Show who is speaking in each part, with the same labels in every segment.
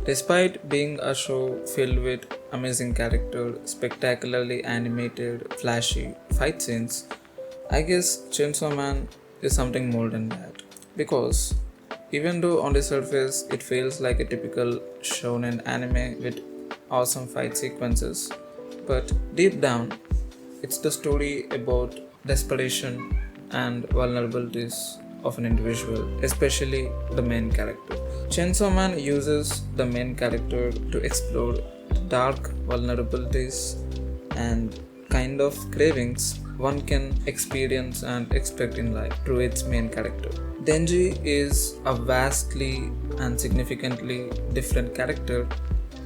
Speaker 1: Despite being a show filled with amazing character, spectacularly animated, flashy fight scenes, I guess Chainsaw Man is something more than that. Because even though on the surface it feels like a typical shonen anime with awesome fight sequences, but deep down it's the story about desperation and vulnerabilities of an individual, especially the main character. Chainsaw Man uses the main character to explore dark vulnerabilities and kind of cravings one can experience and expect in life through its main character. Denji is a vastly and significantly different character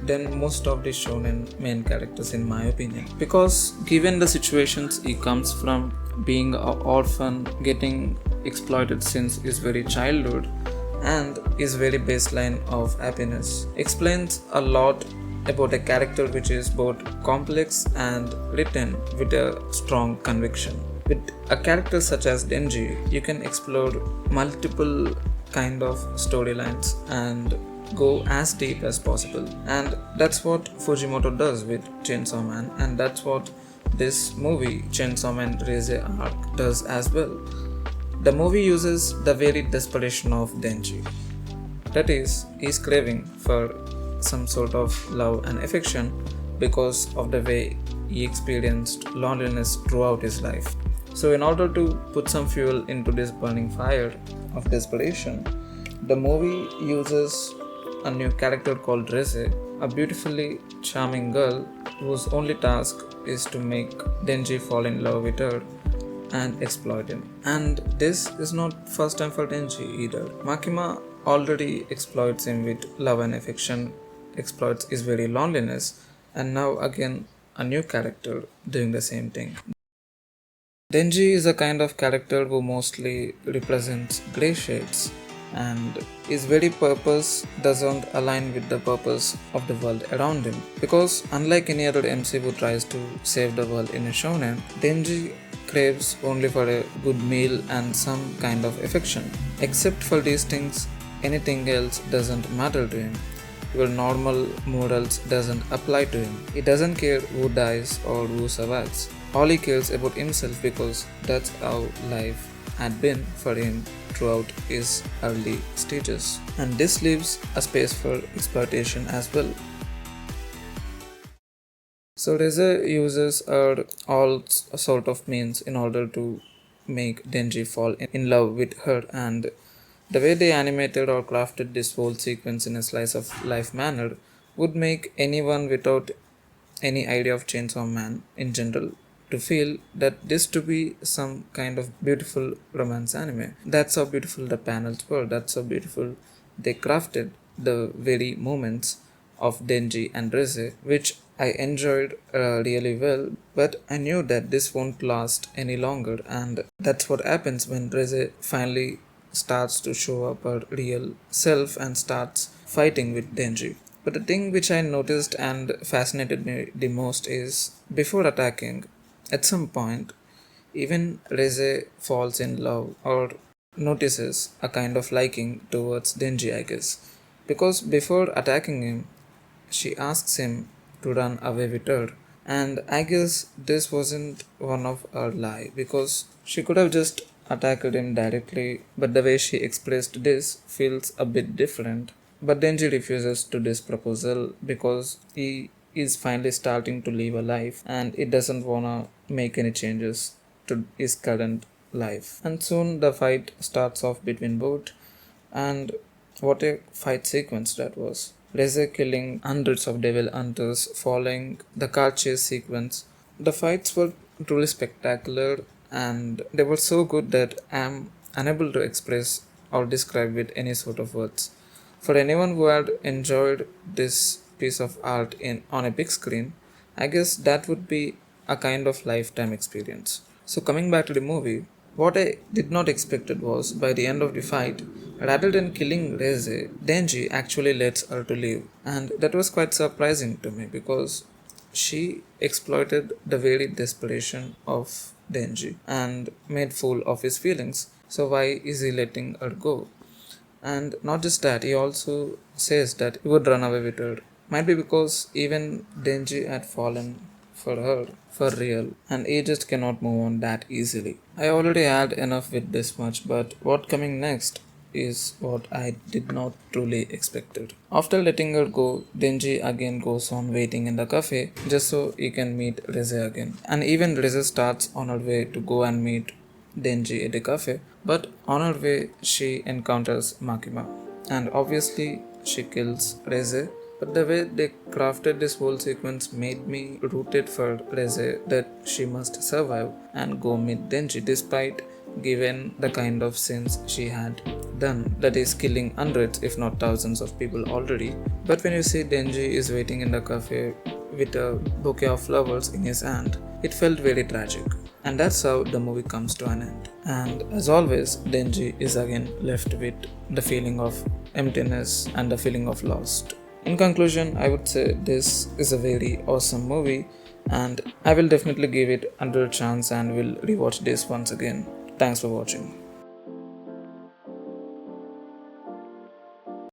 Speaker 1: than most of the shonen main characters in my opinion, because given the situations he comes from, being an orphan, getting exploited since his very childhood, and his very baseline of happiness explains a lot about a character which is both complex and written with a strong conviction. With a character such as Denji, you can explore multiple kind of storylines and go as deep as possible. And that's what Fujimoto does with Chainsaw Man, and that's what this movie, Chainsaw Man Reze Arc, does as well. The movie uses the very desperation of Denji. That is, he's craving for some sort of love and affection because of the way he experienced loneliness throughout his life. So, in order to put some fuel into this burning fire of desperation, the movie uses a new character called Reze, a beautifully charming girl whose only task is to make Denji fall in love with her and exploit him. And this is not first time for Denji either. Makima already exploits him with love and affection, exploits his very loneliness, and now again a new character doing the same thing. Denji is a kind of character who mostly represents grey shades, and his very purpose doesn't align with the purpose of the world around him. Because unlike any other MC who tries to save the world in a shonen, Denji craves only for a good meal and some kind of affection. Except for these things, anything else doesn't matter to him. Your normal morals doesn't apply to him. He doesn't care who dies or who survives. All he cares about himself, because that's how life had been for him throughout his early stages. And this leaves a space for exploitation as well. So Reze uses all sort of means in order to make Denji fall in love with her, and the way they animated or crafted this whole sequence in a slice of life manner would make anyone without any idea of Chainsaw Man in general to feel that this to be some kind of beautiful romance anime. That's how beautiful the panels were, that's how beautiful they crafted the very moments of Denji and Reze, which I enjoyed really well, but I knew that this won't last any longer, and that's what happens when Reze finally starts to show up her real self and starts fighting with Denji. But the thing which I noticed and fascinated me the most is before attacking, at some point, even Reze falls in love or notices a kind of liking towards Denji, I guess. Because before attacking him, she asks him to run away with her. And I guess this wasn't one of her lie, because she could have just attacked him directly, but the way she expressed this feels a bit different. But Denji refuses to this proposal because he is finally starting to live a life and he doesn't wanna make any changes to his current life. And soon the fight starts off between both, and what a fight sequence that was. Reze killing hundreds of devil hunters following the car chase sequence. The fights were truly spectacular and they were so good that I am unable to express or describe with any sort of words. For anyone who had enjoyed this piece of art on a big screen, I guess that would be a kind of lifetime experience. So coming back to the movie, what I did not expect it was by the end of the fight, rather than killing Reze, Denji actually lets her to live. And that was quite surprising to me because she exploited the very desperation of Denji and made fool of his feelings. So why is he letting her go? And not just that, he also says that he would run away with her. Might be because even Denji had fallen for her for real, and he just cannot move on that easily. I already had enough with this much, but what coming next is what I did not truly expected. After letting her go, Denji again goes on waiting in the cafe just so he can meet Reze again. And even Reze starts on her way to go and meet Denji at the cafe, but on her way she encounters Makima. And obviously she kills Reze, but the way they crafted this whole sequence made me rooted for Reze that she must survive and go meet Denji despite given the kind of sins she had done, that is killing hundreds if not thousands of people already. But when you see Denji is waiting in the cafe with a bouquet of flowers in his hand, it felt very tragic. And that's how the movie comes to an end. And as always, Denji is again left with the feeling of emptiness and the feeling of lost. In conclusion, I would say this is a very awesome movie, and I will definitely give it another chance and will rewatch this once again. Thanks for watching.